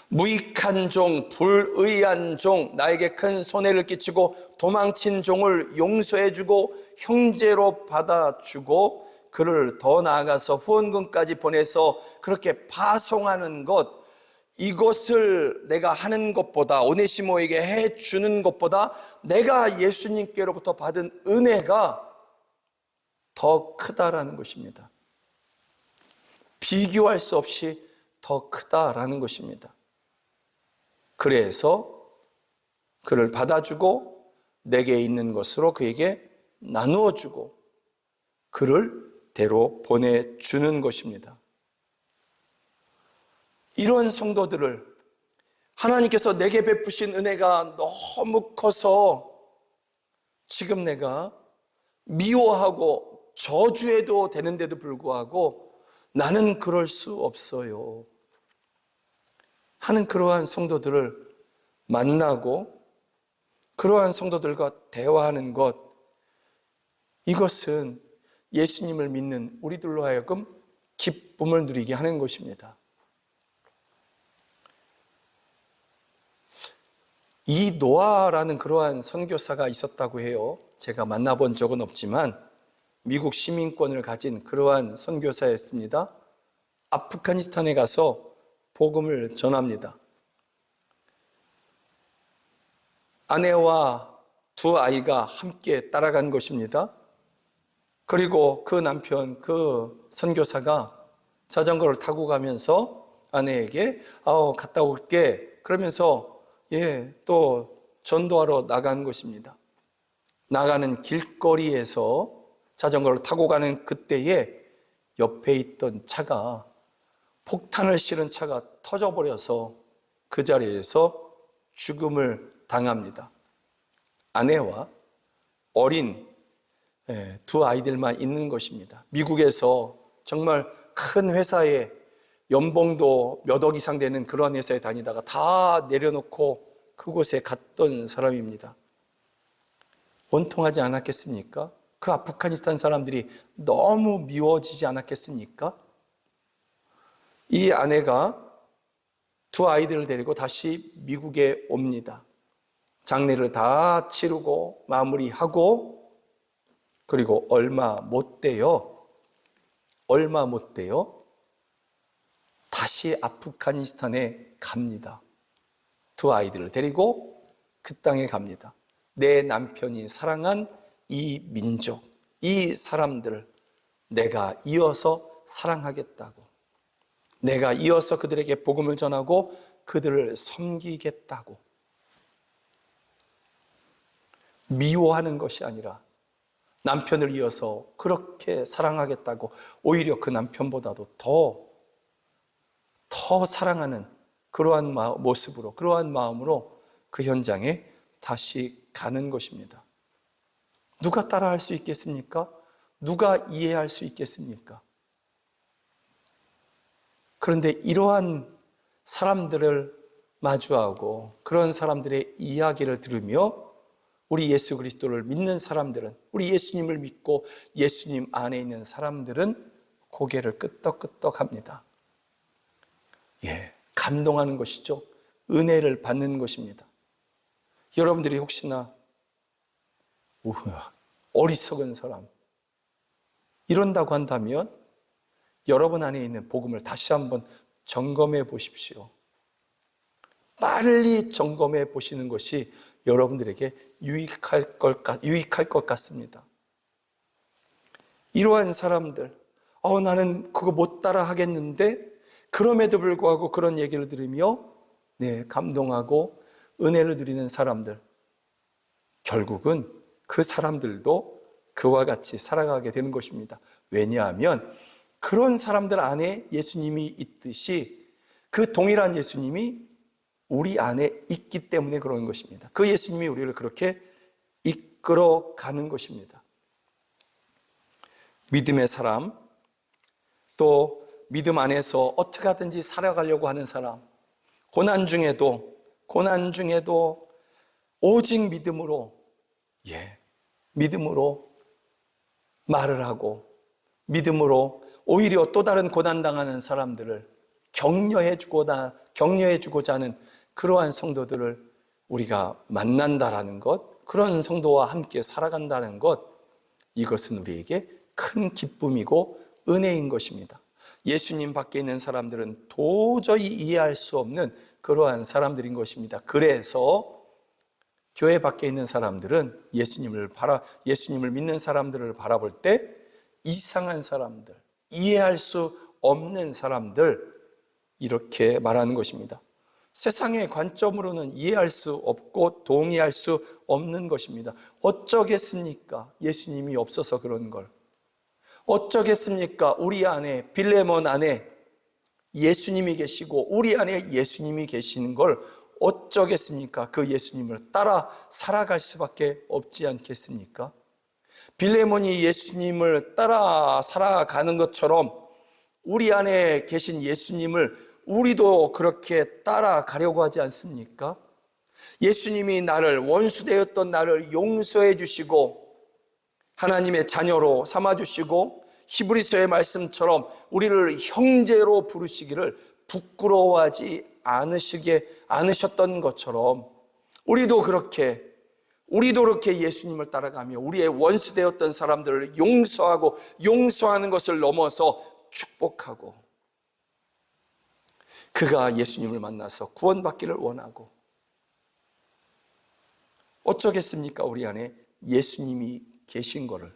무익한 종, 불의한 종, 나에게 큰 손해를 끼치고 도망친 종을 용서해주고 형제로 받아주고 그를 더 나아가서 후원금까지 보내서 그렇게 파송하는 것, 이것을 내가 하는 것보다, 오네시모에게 해주는 것보다 내가 예수님께로부터 받은 은혜가 더 크다라는 것입니다. 비교할 수 없이 더 크다라는 것입니다. 그래서 그를 받아주고 내게 있는 것으로 그에게 나누어주고 그를 대로 보내주는 것입니다. 이런 성도들을 하나님께서 내게 베푸신 은혜가 너무 커서 지금 내가 미워하고 저주해도 되는데도 불구하고 나는 그럴 수 없어요 하는 그러한 성도들을 만나고 그러한 성도들과 대화하는 것, 이것은 예수님을 믿는 우리들로 하여금 기쁨을 누리게 하는 것입니다. 이 노아라는 그러한 선교사가 있었다고 해요. 제가 만나본 적은 없지만 미국 시민권을 가진 그러한 선교사였습니다. 아프가니스탄에 가서 복음을 전합니다. 아내와 두 아이가 함께 따라간 것입니다. 그리고 그 남편, 그 선교사가 자전거를 타고 가면서 아내에게 갔다 올게 그러면서 또 전도하러 나간 것입니다. 나가는 길거리에서 자전거를 타고 가는 그때에 옆에 있던 차가 폭탄을 실은 차가 터져버려서 그 자리에서 죽음을 당합니다. 아내와 어린 두 아이들만 있는 것입니다. 미국에서 정말 큰 회사에 연봉도 몇 억 이상 되는 그런 회사에 다니다가 다 내려놓고 그곳에 갔던 사람입니다. 원통하지 않았겠습니까? 그 아프가니스탄 사람들이 너무 미워지지 않았겠습니까? 이 아내가 두 아이들을 데리고 다시 미국에 옵니다. 장례를 다 치르고 마무리하고 그리고 얼마 못 돼요. 다시 아프가니스탄에 갑니다. 두 아이들을 데리고 그 땅에 갑니다. 내 남편이 사랑한 이 민족, 이 사람들을 내가 이어서 사랑하겠다고, 내가 이어서 그들에게 복음을 전하고 그들을 섬기겠다고, 미워하는 것이 아니라 남편을 이어서 그렇게 사랑하겠다고, 오히려 그 남편보다도 더 사랑하는 그러한 모습으로, 그러한 마음으로 그 현장에 다시 가는 것입니다. 누가 따라할 수 있겠습니까? 누가 이해할 수 있겠습니까? 그런데 이러한 사람들을 마주하고 그런 사람들의 이야기를 들으며 우리 예수 그리스도를 믿는 사람들은, 우리 예수님을 믿고 예수님 안에 있는 사람들은 고개를 끄덕끄덕합니다. 감동하는 것이죠. 은혜를 받는 것입니다. 여러분들이 혹시나 어리석은 사람 이런다고 한다면 여러분 안에 있는 복음을 다시 한번 점검해 보십시오. 빨리 점검해 보시는 것이 여러분들에게 유익할 것 같습니다. 이러한 사람들, 나는 그거 못 따라 하겠는데 그럼에도 불구하고 그런 얘기를 들으며 감동하고 은혜를 누리는 사람들, 결국은 그 사람들도 그와 같이 살아가게 되는 것입니다. 왜냐하면 그런 사람들 안에 예수님이 있듯이 그 동일한 예수님이 우리 안에 있기 때문에 그런 것입니다. 그 예수님이 우리를 그렇게 이끌어 가는 것입니다. 믿음의 사람, 또 믿음 안에서 어떻게 하든지 살아가려고 하는 사람, 고난 중에도 오직 믿음으로 말을 하고 믿음으로 오히려 또 다른 고난당하는 사람들을 격려해주고자 하는 그러한 성도들을 우리가 만난다라는 것, 그런 성도와 함께 살아간다는 것, 이것은 우리에게 큰 기쁨이고 은혜인 것입니다. 예수님 밖에 있는 사람들은 도저히 이해할 수 없는 그러한 사람들인 것입니다. 그래서 교회 밖에 있는 사람들은 예수님을 믿는 사람들을 바라볼 때 이상한 사람들, 이해할 수 없는 사람들, 이렇게 말하는 것입니다. 세상의 관점으로는 이해할 수 없고 동의할 수 없는 것입니다. 어쩌겠습니까? 예수님이 없어서 그런 걸. 어쩌겠습니까? 우리 안에, 빌레몬 안에 예수님이 계시고 우리 안에 예수님이 계시는 걸 어쩌겠습니까? 그 예수님을 따라 살아갈 수밖에 없지 않겠습니까? 빌레몬이 예수님을 따라 살아가는 것처럼 우리 안에 계신 예수님을 우리도 그렇게 따라가려고 하지 않습니까? 예수님이 원수되었던 나를 용서해 주시고 하나님의 자녀로 삼아주시고 히브리서의 말씀처럼 우리를 형제로 부르시기를 부끄러워하지 않으셨던 것처럼 우리도 그렇게 예수님을 따라가며 우리의 원수되었던 사람들을 용서하는 것을 넘어서 축복하고 그가 예수님을 만나서 구원받기를 원하고 어쩌겠습니까? 우리 안에 예수님이 계신 것을.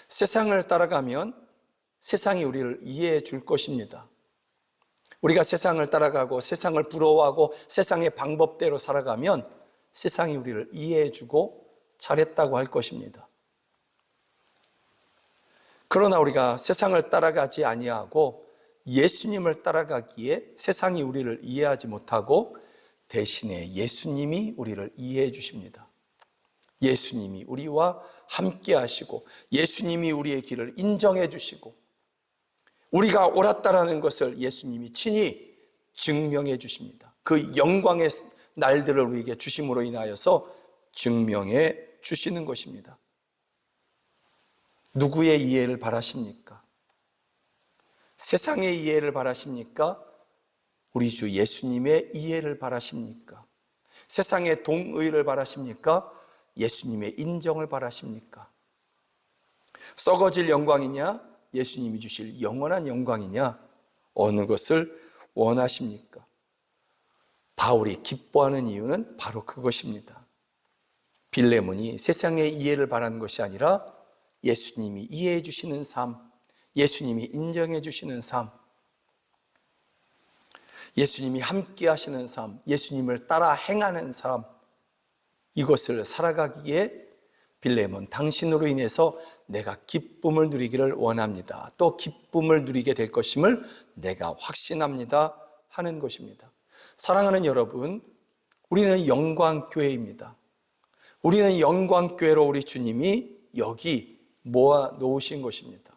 세상을 따라가면 세상이 우리를 이해해 줄 것입니다. 우리가 세상을 따라가고 세상을 부러워하고 세상의 방법대로 살아가면 세상이 우리를 이해해 주고 잘했다고 할 것입니다. 그러나 우리가 세상을 따라가지 아니하고 예수님을 따라가기에 세상이 우리를 이해하지 못하고 대신에 예수님이 우리를 이해해 주십니다. 예수님이 우리와 함께 하시고 예수님이 우리의 길을 인정해 주시고 우리가 옳았다라는 것을 예수님이 친히 증명해 주십니다. 그 영광의 날들을 우리에게 주심으로 인하여서 증명해 주시는 것입니다. 누구의 이해를 바라십니까? 세상의 이해를 바라십니까? 우리 주 예수님의 이해를 바라십니까? 세상의 동의를 바라십니까? 예수님의 인정을 바라십니까? 썩어질 영광이냐? 예수님이 주실 영원한 영광이냐? 어느 것을 원하십니까? 바울이 기뻐하는 이유는 바로 그것입니다. 빌레몬이 세상의 이해를 바라는 것이 아니라 예수님이 이해해 주시는 삶, 예수님이 인정해 주시는 삶, 예수님이 함께 하시는 삶, 예수님을 따라 행하는 삶, 이것을 살아가기에 빌레몬 당신으로 인해서 내가 기쁨을 누리기를 원합니다. 또 기쁨을 누리게 될 것임을 내가 확신합니다 하는 것입니다. 사랑하는 여러분, 우리는 영광교회입니다. 우리는 영광교회로 우리 주님이 여기 모아 놓으신 것입니다.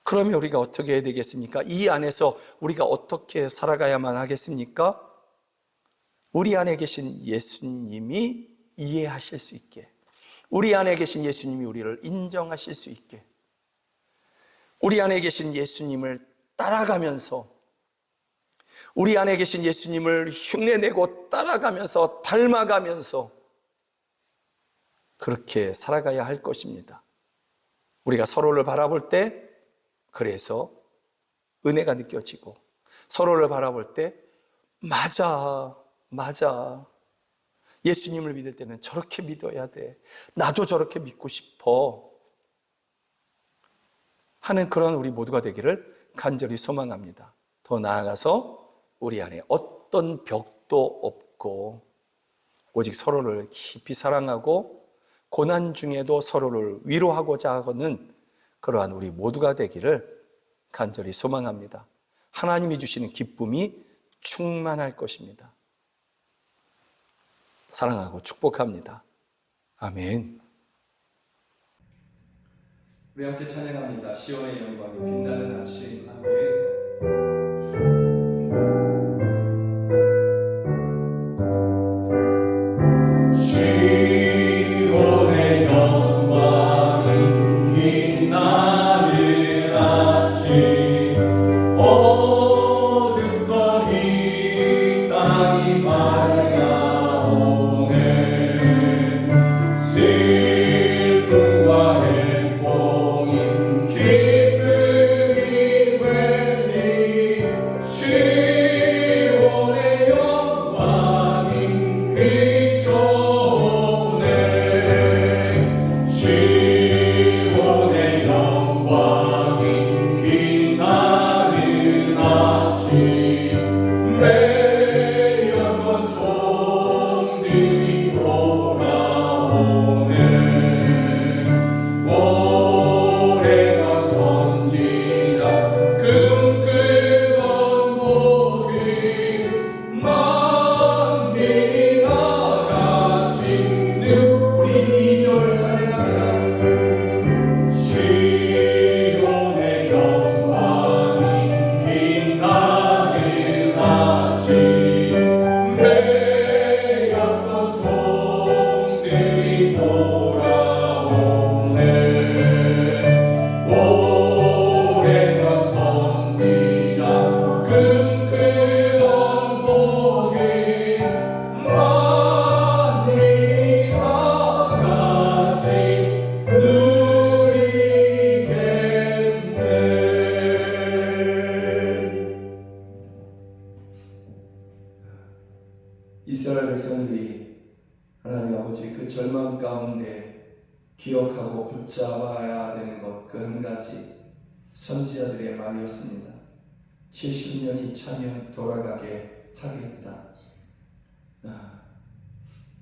그러면 우리가 어떻게 해야 되겠습니까? 이 안에서 우리가 어떻게 살아가야만 하겠습니까? 우리 안에 계신 예수님이 이해하실 수 있게, 우리 안에 계신 예수님이 우리를 인정하실 수 있게, 우리 안에 계신 예수님을 따라가면서, 우리 안에 계신 예수님을 흉내내고 따라가면서 닮아가면서 그렇게 살아가야 할 것입니다. 우리가 서로를 바라볼 때 그래서 은혜가 느껴지고, 서로를 바라볼 때 맞아, 예수님을 믿을 때는 저렇게 믿어야 돼, 나도 저렇게 믿고 싶어 하는 그런 우리 모두가 되기를 간절히 소망합니다. 더 나아가서 우리 안에 어떤 벽도 없고 오직 서로를 깊이 사랑하고 고난 중에도 서로를 위로하고자 하는 그러한 우리 모두가 되기를 간절히 소망합니다. 하나님이 주시는 기쁨이 충만할 것입니다. 사랑하고 축복합니다. 아멘. 우리 함께 찬양합니다. 시온의 영광이 빛나는 아침. 아멘. 시온의 영광이 빛나는 아침 어둡던 이 땅이 밝아오네 슬픔과 행복이 기쁨이 되니 시온의 영광이 비춰오네 시온의 영광이 빛나는 아침 매였던 종들이 돌아오네 오래전 선지자 꿈꾸던 복음 만민이 다같이 우리 2절 찬양합니다. 시온의 영광이 빛나는 아침 매였던 종들이 돌아오네 오래전 선지자 꿈꾸던 복음 만민이 다같이 누리겠네. 이스라엘 백성들이 하나님 아버지 그 절망 가운데 기억하고 붙잡아야 되는 것 그 한 가지 선지자들의 말이었습니다. 70년이 차면 돌아가게 하겠다.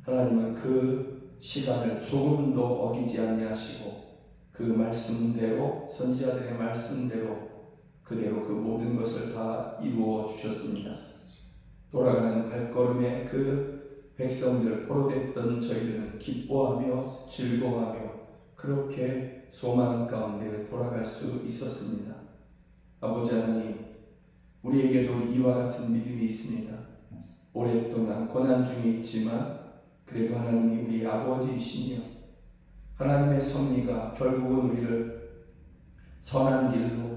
하나님은 그 시간을 조금도 어기지 아니하시고 그 말씀대로 선지자들의 말씀대로 그대로 그 모든 것을 다 이루어 주셨습니다. 돌아가는 발걸음에 그 백성들 포로됐던 저희들은 기뻐하며 즐거워하며 그렇게 소망 가운데 돌아갈 수 있었습니다. 아버지 하나님, 우리에게도 이와 같은 믿음이 있습니다. 오랫동안 고난 중에 있지만 그래도 하나님이 우리 아버지이시며 하나님의 섭리가 결국은 우리를 선한 길로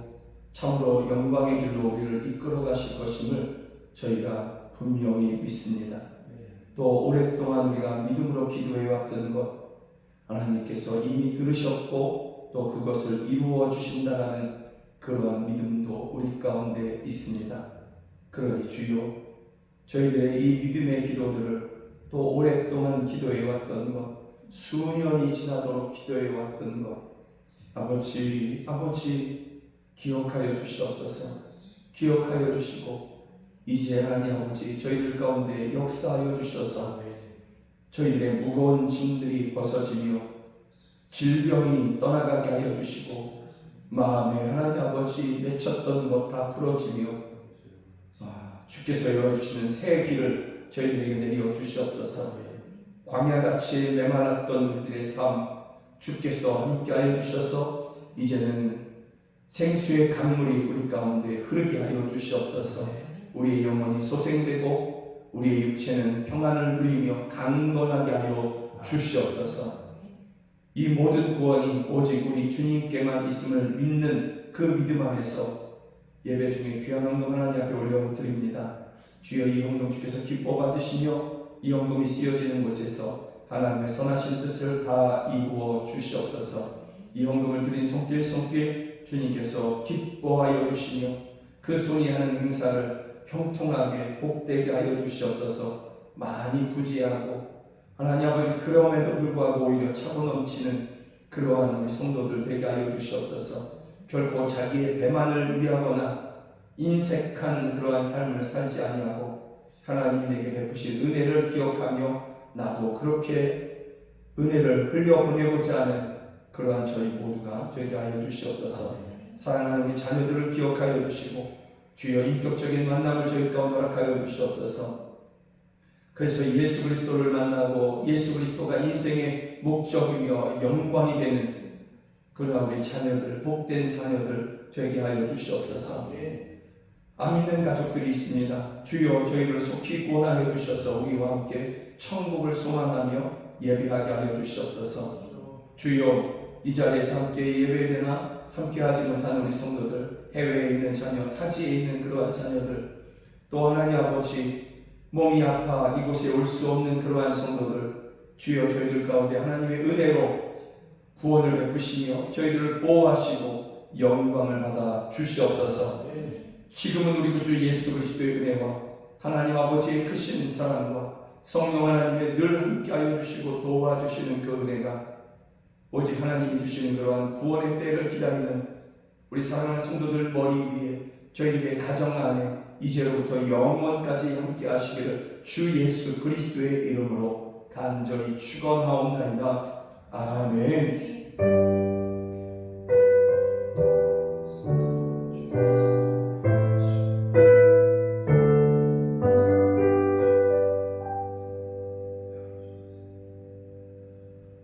참으로 영광의 길로 우리를 이끌어 가실 것임을 저희가 분명히 믿습니다. 또 오랫동안 우리가 믿음으로 기도해왔던 것 하나님께서 이미 들으셨고 또 그것을 이루어 주신다라는 그러한 믿음도 우리 가운데 있습니다. 그러니 주여 저희들의 이 믿음의 기도들을 또 오랫동안 기도해왔던 것 수년이 지나도록 기도해왔던 것 아버지 기억하여 주시옵소서. 기억하여 주시고 이제 하나님 아버지 저희들 가운데 역사하여 주셔서 저희들의 무거운 짐들이 벗어지며 질병이 떠나가게 하여 주시고 마음에 하나님 아버지 맺혔던 것 다 풀어지며 주께서 열어주시는 새 길을 저희들에게 내려 주시옵소서. 광야같이 메말랐던 우리들의 삶 주께서 함께하여 주셔서 이제는 생수의 강물이 우리 가운데 흐르게 하여 주시옵소서. 우리의 영혼이 소생되고 우리의 육체는 평안을 누리며 강건하게 하여 주시옵소서. 이 모든 구원이 오직 우리 주님께만 있음을 믿는 그 믿음 안에서 예배 중에 귀한 헌금 하나님 앞에 올려드립니다. 주여 이 헌금 주께서 기뻐 받으시며 이 헌금이 쓰여지는 곳에서 하나님의 선하신 뜻을 다 이루어 주시옵소서. 이 헌금을 드린 손길 주님께서 기뻐하여 주시며 그 손이 하는 행사를 형통하게 복되게 하여 주시옵소서. 많이 부지하고 하나님 아버지 그럼에도 불구하고 오히려 차고 넘치는 그러한 우리 성도들 되게 하여 주시옵소서. 결코 자기의 배만을 위하거나 인색한 그러한 삶을 살지 아니하고 하나님이 내게 베푸신 은혜를 기억하며 나도 그렇게 은혜를 흘려보내고자 하는 그러한 저희 모두가 되게 하여 주시옵소서. 사랑하는 우리 자녀들을 기억하여 주시고 주여 인격적인 만남을 저희 가운데 허락하여 주시옵소서. 그래서 예수 그리스도를 만나고 예수 그리스도가 인생의 목적이며 영광이 되는 그러한 우리 자녀들, 복된 자녀들 되게 하여 주시옵소서. 안 믿는 가족들이 있습니다. 주여 저희를 속히 구원하여 주셔서 우리와 함께 천국을 소망하며 예배하게 하여 주시옵소서. 주여 이 자리에서 함께 예배되나 함께하지 못한 우리 성도들, 해외에 있는 자녀, 타지에 있는 그러한 자녀들, 또 하나님 아버지 몸이 아파 이곳에 올 수 없는 그러한 성도들, 주여 저희들 가운데 하나님의 은혜로 구원을 베푸시며 저희들을 보호하시고 영광을 받아 주시옵소서. 지금은 우리 구주 예수 그리스도의 은혜와 하나님 아버지의 크신 사랑과 성령 하나님의 늘 함께하여 주시고 도와주시는 그 은혜가 오직 하나님이 주시는 그러한 구원의 때를 기다리는 우리 사랑하는 성도들 머리 위에 저희들의 가정 안에 이제로부터 영원까지 함께 하시기를 주 예수 그리스도의 이름으로 간절히 축원하옵나이다. 아멘.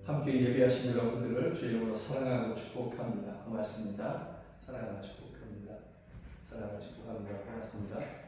함께 예배하신 여러분들을 주의 이름으로 사랑하고 축복합니다. 고맙습니다. 사랑하고 축복합니다. 사랑하고 축복합니다. 고맙습니다.